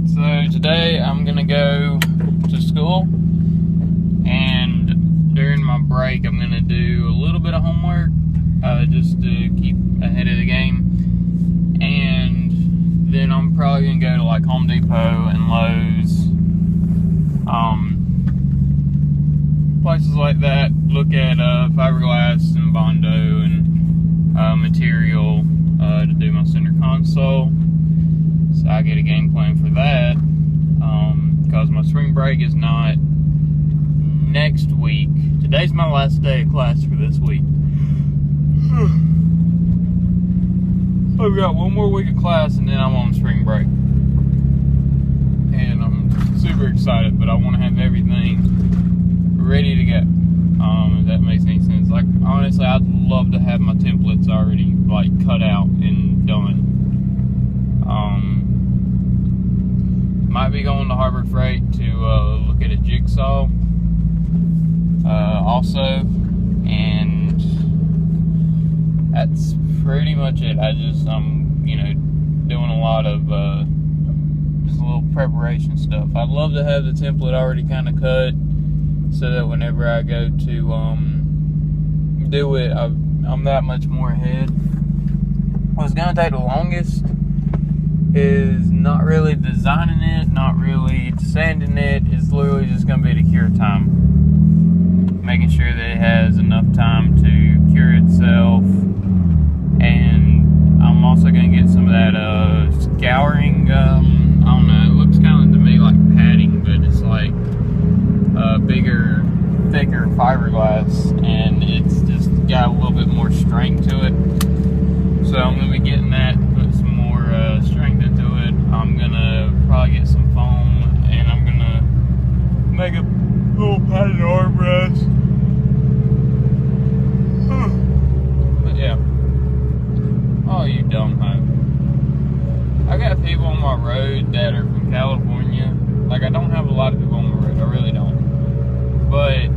So today I'm gonna go to school, and during my break I'm gonna do a little bit of homework just to keep ahead of the game, and then I'm probably gonna go to like Home Depot and Lowe's, places like that, look at fiberglass and Bondo and material to do my center console. So I get a game plan for that, because my spring break is not next week. Today's my last day of class for this week. I've got one more week of class and then I'm on spring break. And I'm super excited, but I want to have everything ready to go. If that makes any sense. Like, honestly, I'd love to have my templates already, like, cut out and done. Might be going to Harbor Freight to look at a jigsaw also, and that's pretty much it. I'm doing a lot of just a little preparation stuff. I'd love to have the template already kind of cut so that whenever I go to do it, I'm that much more ahead. What's going to take the longest is not really designing it, not really sanding it. It's literally just going to be the cure time. Making sure that it has enough time to cure itself. And I'm also going to get some of that scouring, I don't know, it looks kind of to me like padding, but it's like bigger, thicker fiberglass, and it's just got a little bit more strength to it. So I'm going to be getting that, put some more strength into it. I'm going to probably get some foam, and I'm going to make a little padded armrest. But yeah. Oh, you dumb hoe. I got people on my road that are from California. Like, I don't have a lot of people on my road. I really don't. But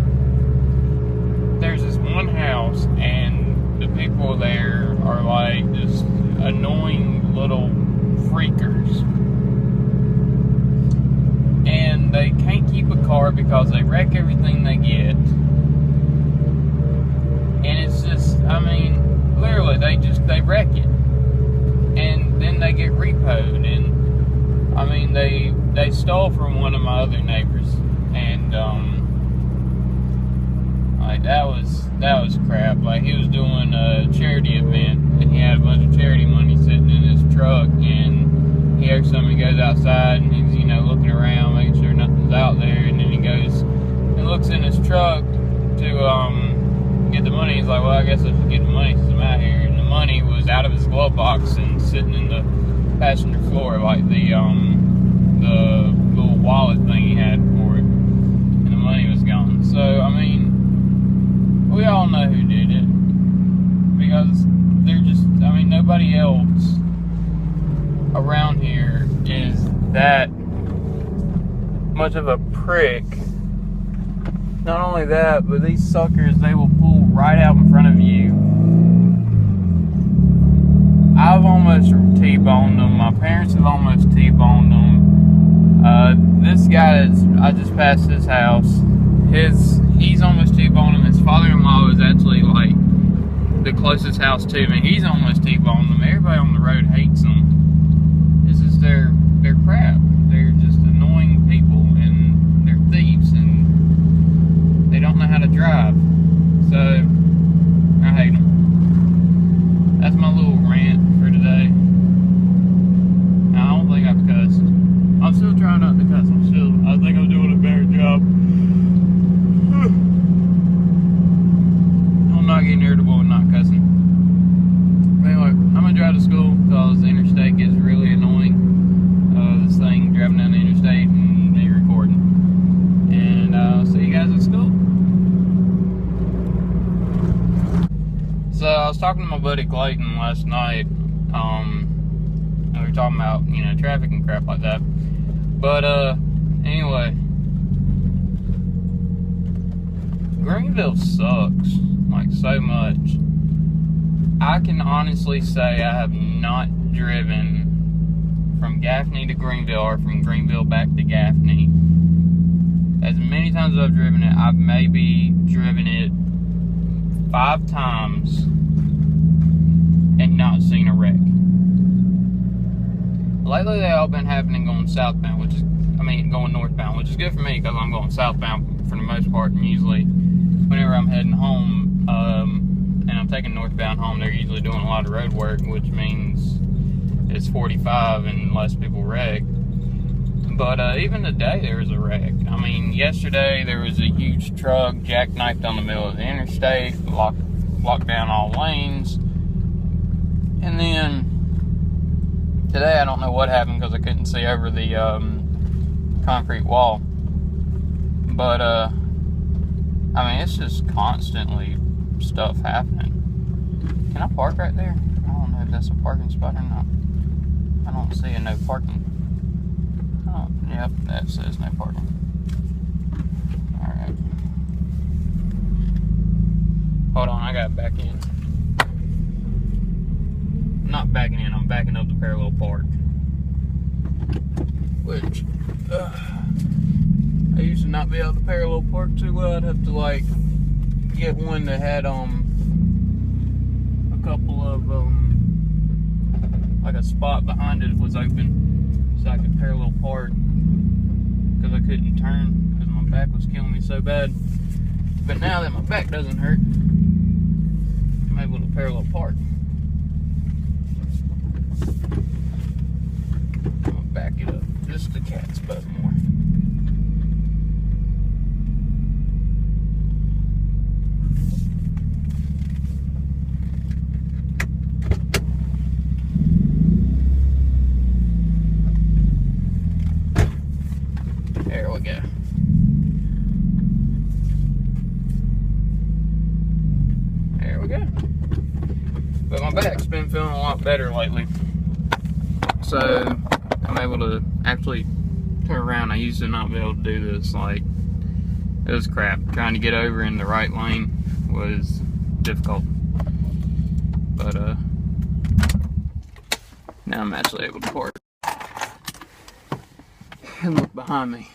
there's this one house, and the people there are like just annoying little freakers. And they can't keep a car because they wreck everything they get. And it's just, I mean, literally, they wreck it. And then they get repoed. And, I mean, they stole from one of my other neighbors. And, like, that was crap. Like, he was doing a charity event, and he had a bunch of charity money sitting in his truck, and he every time he goes outside, and he's, looking around, making sure nothing's out there, and then he goes and looks in his truck to, get the money. He's like, well, I guess I should get the money since I'm out here. And the money was out of his glove box and sitting in the passenger floor, like the little wallet thing he had for it, and the money was gone. So, I mean, we all know who did it, because they're just, I mean, nobody else around here is that much of a prick. Not only that, but these suckers, they will pull right out in front of you. I've almost T-boned them. My parents have almost T-boned them. This guy I just passed his house. He's almost T-boned him. His father-in-law is actually like the closest house to me. He's almost T-boned them. Everybody on the road hates them. It's just they're crap. They're just annoying people, and they're thieves, and they don't know how to drive. So I hate them. That's my little rant for today. I don't think I've cussed. I'm still trying not to cuss. I think I'm doing a better job. I'm not getting irritable and not cussing. Anyway, I'm gonna drive to school because the interstate gets really annoying. This thing driving down the interstate and me recording. And I'll see you guys at school. So I was talking to my buddy Clayton last night. And we were talking about, traffic and crap like that. But anyway, Greenville sucks, like, so much. I can honestly say I have not driven from Gaffney to Greenville or from Greenville back to Gaffney, as many times as I've driven it, I've maybe driven it 5 times and not seen a wreck. Lately, they all been happening going southbound, going northbound, which is good for me because I'm going southbound for the most part, and usually whenever I'm heading home, and I'm taking northbound home, they're usually doing a lot of road work, which means it's 45 and less people wreck. But even today, there was a wreck. I mean, yesterday there was a huge truck jackknifed on the middle of the interstate, blocked down all lanes. And then today, I don't know what happened because I couldn't see over the concrete wall. But, I mean, it's just constantly stuff happening. Can I park right there? I don't know if that's a parking spot or not. I don't see a no parking. Oh, yep, that says no parking. Alright. Hold on, I gotta back in. I'm not backing in, I'm backing up the parallel park. Which, I used to not be able to parallel park too well. I'd have to, like, get one that had, a couple of, like a spot behind it was open so I could parallel park because I couldn't turn because my back was killing me so bad. But now that my back doesn't hurt, I'm able to parallel park. I'm gonna back it up just a cat's butt more. There we go. There we go. But my back's been feeling a lot better lately. So I'm able to actually turn around. I used to not be able to do this. Like, it was crap. Trying to get over in the right lane was difficult. But now I'm actually able to park and look behind me.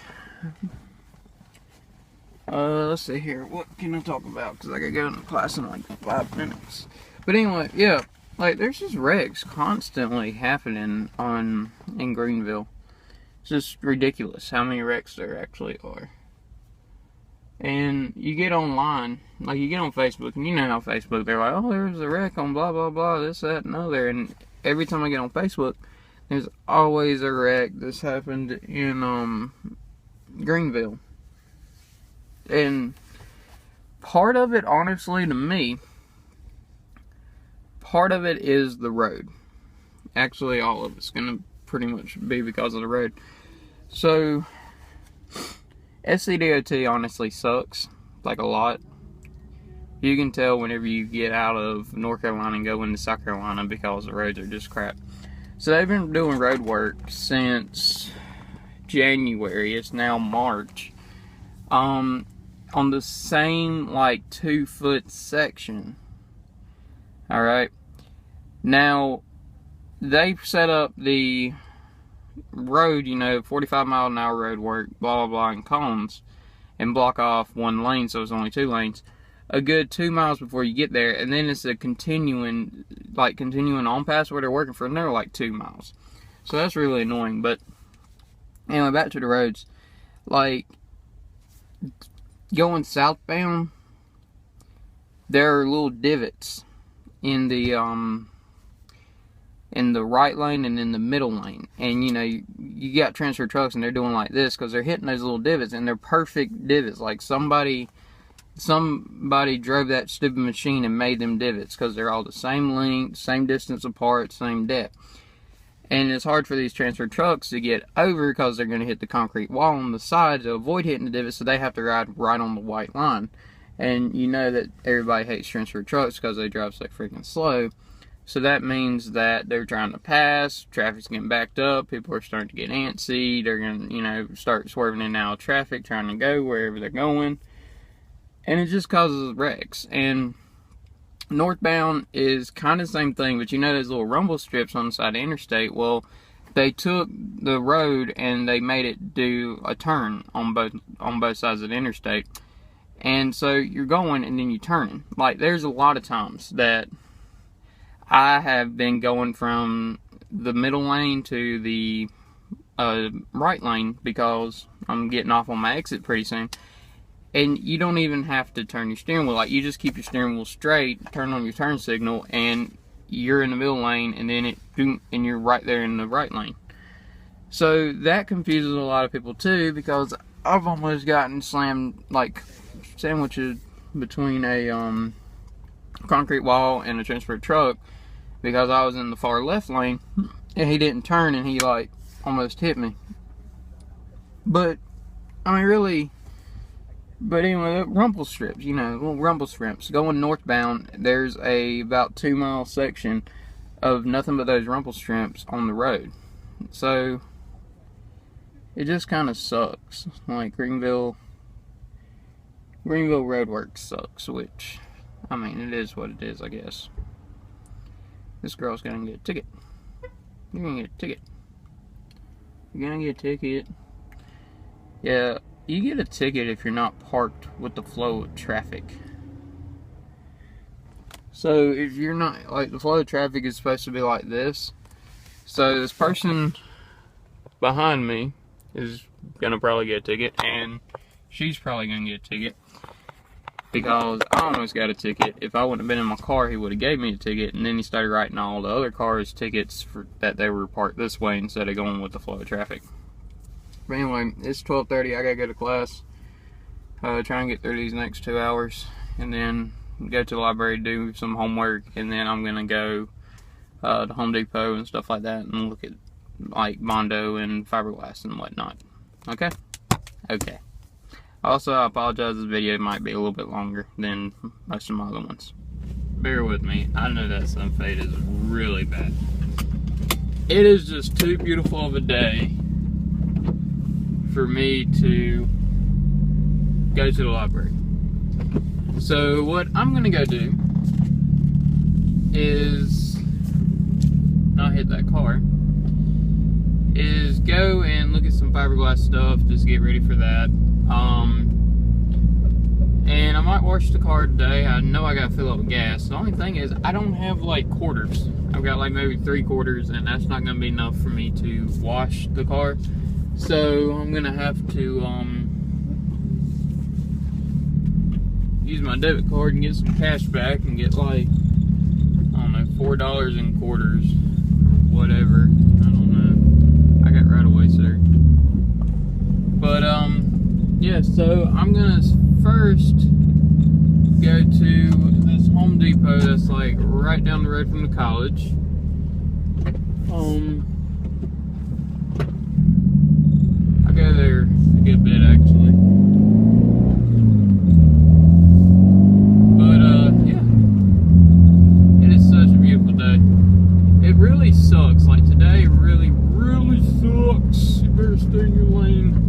Let's see here. What can I talk about? Because I gotta go into class in like 5 minutes. But anyway, yeah. Like, there's just wrecks constantly happening in Greenville. It's just ridiculous how many wrecks there actually are. And you get online, like you get on Facebook, and you know how Facebook, they're like, oh, there's a wreck on blah, blah, blah, this, that, and other. And every time I get on Facebook, there's always a wreck that's happened in Greenville. And part of it, honestly, to me, part of it is the road. Actually, all of it's going to pretty much be because of the road. So, SCDOT honestly sucks, like a lot. You can tell whenever you get out of North Carolina and go into South Carolina because the roads are just crap. So they've been doing road work since January. It's now March. On the same, like, 2-foot section. Alright. Now, they set up the road, 45-mile-an-hour road work, blah, blah, blah, in cones, and block off one lane, so it's only 2 lanes, a good 2 miles before you get there, and then it's a continuing on past where they're working for another, like, 2 miles. So that's really annoying, but anyway, back to the roads. Like, going southbound, there are little divots in the right lane and in the middle lane, and you got transfer trucks and they're doing like this because they're hitting those little divots, and they're perfect divots. Like somebody drove that stupid machine and made them divots because they're all the same length, same distance apart, same depth. And it's hard for these transfer trucks to get over because they're going to hit the concrete wall on the side to avoid hitting the divots, so they have to ride right on the white line. And you know that everybody hates transfer trucks because they drive so freaking slow. So that means that they're trying to pass, traffic's getting backed up, people are starting to get antsy, they're going to, start swerving in and out of traffic, trying to go wherever they're going. And it just causes wrecks. And northbound is kind of the same thing, but those little rumble strips on the side of the interstate, well, they took the road and they made it do a turn on both sides of the interstate. And so you're going and then you're turning. Like, there's a lot of times that I have been going from the middle lane to the right lane because I'm getting off on my exit pretty soon. And you don't even have to turn your steering wheel. Like, you just keep your steering wheel straight, turn on your turn signal, and you're in the middle lane, and then and you're right there in the right lane. So that confuses a lot of people too, because I've almost gotten slammed, like sandwiched between a concrete wall and a transport truck because I was in the far left lane and he didn't turn and he like almost hit me. But I mean, really. But anyway, rumble strips, you know, little rumble strips. Going northbound, there's a about 2 mile section of nothing but those rumble strips on the road. So it just kind of sucks. Like, Greenville roadwork sucks, which, I mean, it is what it is, I guess. This girl's gonna get a ticket. You're gonna get a ticket. You're gonna get a ticket. Yeah. You get a ticket if you're not parked with the flow of traffic. So if you're not, like, the flow of traffic is supposed to be like this. So this person behind me is gonna probably get a ticket, and she's probably gonna get a ticket because I almost got a ticket. If I wouldn't have been in my car, he would have gave me a ticket, and then he started writing all the other cars tickets for that they were parked this way instead of going with the flow of traffic. But anyway, it's 12:30. I gotta go to class. Try and get through these next 2 hours, and then go to the library, do some homework, and then I'm gonna go to Home Depot and stuff like that, and look at like Bondo and fiberglass and whatnot. Okay. Okay. Also, I apologize. This video might be a little bit longer than most of my other ones. Bear with me. I know that sun fade is really bad. It is just too beautiful of a day for me to go to the library. So what I'm gonna go do is not hit that car, is go and look at some fiberglass stuff, just get ready for that. And I might wash the car today. I know I gotta fill up with gas. The only thing is I don't have like quarters. I've got like maybe 3 quarters, and that's not gonna be enough for me to wash the car. So I'm gonna have to use my debit card and get some cash back and get like, I don't know, $4 in quarters, whatever. I don't know. I got right away, sir. But yeah. So I'm gonna first go to this Home Depot that's like right down the road from the college. I go there a good bit actually. But yeah. It is such a beautiful day. It really sucks. Like today really sucks. You better stay in your lane.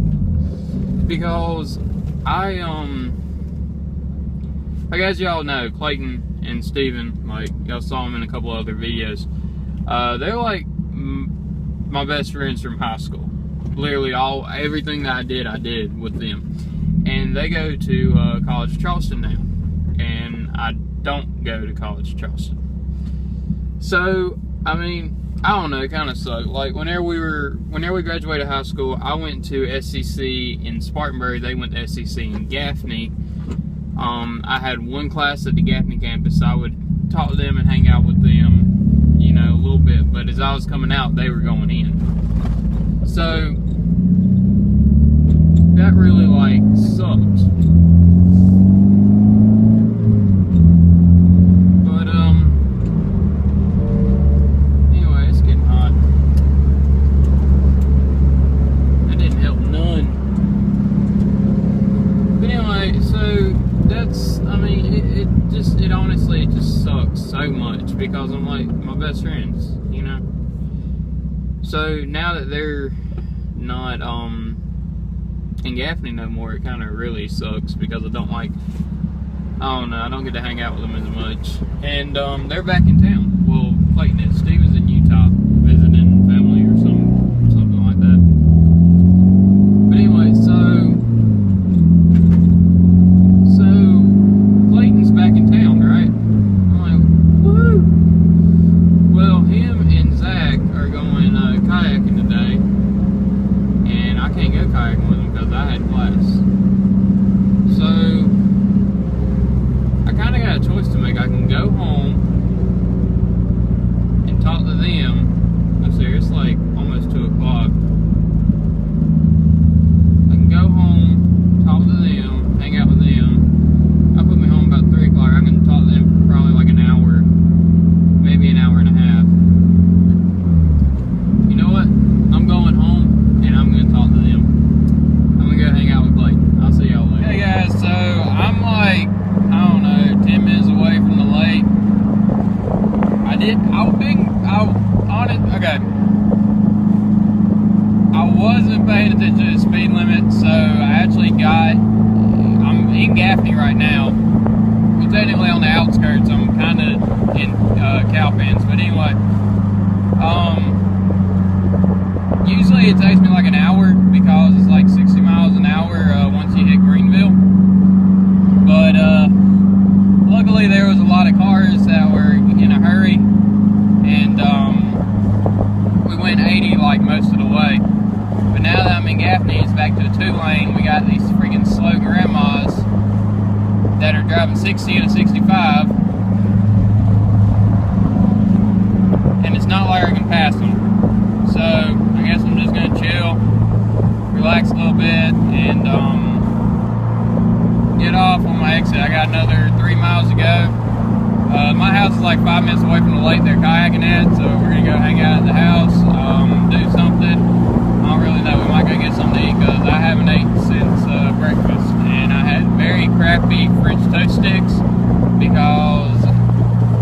Because like as y'all know, Clayton and Steven, like y'all saw them in a couple other videos, they're like my best friends from high school. Literally everything that I did with them. And they go to College of Charleston now, and I don't go to College of Charleston. So I mean, I don't know, it kind of sucked. Like whenever we graduated high school, I went to SCC in Spartanburg. They went to SCC in Gaffney. I had one class at the Gaffney campus. So I would talk to them and hang out with them, you know, a little bit. But as I was coming out, they were going in. So that really like sucked. But anyway, it's getting hot. That didn't help none. But anyway, so that's, I mean, it honestly just sucks so much because I'm like my best friends, you know. So now that they're not in Gaffney no more, it kind of really sucks because I don't get to hang out with them as much. And they're back in town. Well, Clayton is. Steven's in Utah visiting family or something. can't go kayaking with them because I had class. So I kind of got a choice to make. I can go home and talk to them. I'm serious, it's like almost 2 o'clock. I can go home, talk to them, hang out with them. I'll put me home about 3 o'clock. I can talk to them for probably like an hour, maybe an hour and a half. You know what? I'm going home and I'm going to talk to them. I'm going to go hang out with Blake. I'll see y'all later. Hey guys, so I'm like, I don't know, 10 minutes away from the lake. Okay. I wasn't paying attention to the speed limit, so I actually I'm in Gaffney right now. Well, technically on the outskirts, I'm kind of in Cowpens, but anyway. Usually it takes me like an hour because it's like 60 miles an hour once you hit Greenville. But luckily there was a lot of cars that were in a hurry, and we went 80 like most of the way. But now that I'm in Gaffney, it's back to a 2-lane. We got these freaking slow grandmas that are driving 60 and a 65, and it's not like I can pass them. So I guess I'm just gonna chill, relax a little bit, and get off on my exit. I got another 3 miles to go. My house is like 5 minutes away from the lake they're kayaking at, so we're gonna go hang out at the house, do something. I don't really know. We might go get something to eat because I haven't eaten since breakfast, and I had very crappy French toast sticks because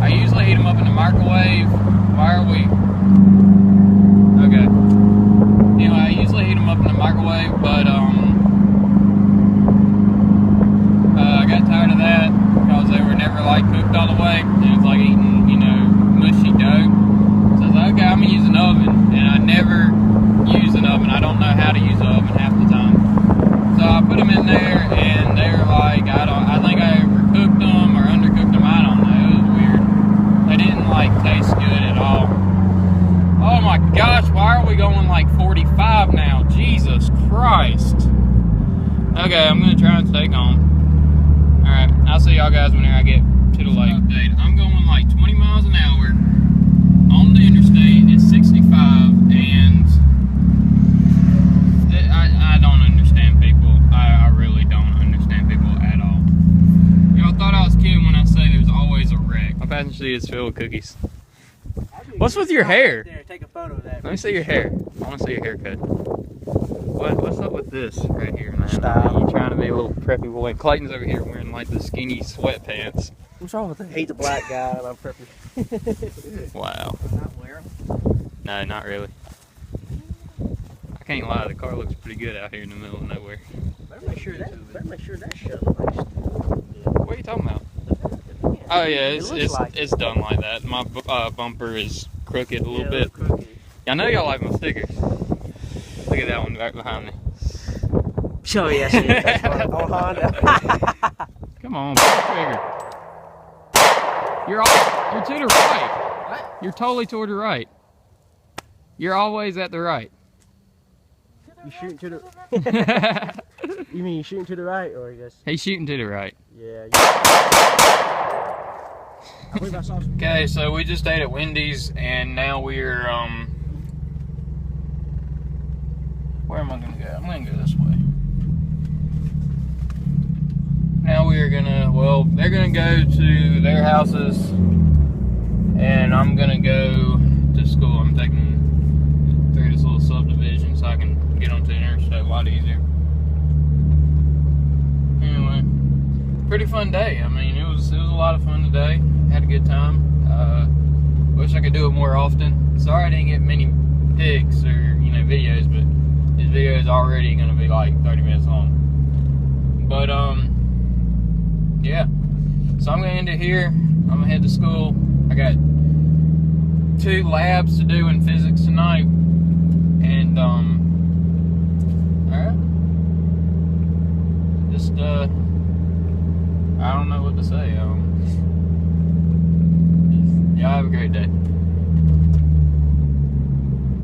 I usually heat them up in the microwave. Why are we? Okay. Anyway, I usually heat them up in the microwave, but I got tired of that because they were never like cooked all the way. It was like eating, you know, mushy dough. So I was like, okay, I'm gonna use an oven, and I never use an oven. I don't know how to use an oven half the time. So I put them in there, and they were like, I think I overcooked them or undercooked them. I don't know. It was weird. They didn't like taste good at all. Oh my gosh, why are we going like 45 now? Jesus Christ. Okay, I'm gonna try and stay calm. Alright, I'll see y'all guys whenever I get to the lake. Update. I'm going like 20 miles an hour on the interstate. It's 65, and I don't understand people. I really don't understand people at all. Y'all thought I was kidding when I say there's always a wreck. My passenger seat is filled with cookies. What's with your hair? There, take a photo of that. Let me see your hair. I want to see your haircut. What's up with this right here, man? Style. You trying to be a little preppy boy. Clayton's over here wearing like the skinny sweatpants. What's wrong with that? He's a black guy and I'm preppy. Wow. Not wear 'em. No, not really. I can't lie, the car looks pretty good out here in the middle of nowhere. Better make sure that's shut. What are you talking about? Oh yeah, it's done like that. My bumper is crooked a little bit. I know y'all like my stickers. Look at that one right behind me. Oh yeah, that's on Honda. Come on, pull the trigger. You're to the right. What? You're totally toward the right. You're always at the right. You shooting to the? You mean you shooting to the right, or you just? He's shooting to the right. Yeah. I believe I saw some. Okay, so we just ate at Wendy's, and now we're where am I gonna go? I'm gonna go this way. Now we are gonna, well, they're gonna go to their houses, and I'm gonna go to school. I'm taking through this little subdivision so I can get onto the interstate a lot easier. Anyway, pretty fun day. I mean, it was a lot of fun today. Had a good time. Wish I could do it more often. Sorry I didn't get many pics or, you know, videos, but this video is already gonna be like 30 minutes long. But yeah. So I'm gonna end it here. I'm gonna head to school. I got 2 labs to do in physics tonight. And alright. Just I don't know what to say. Y'all have a great day.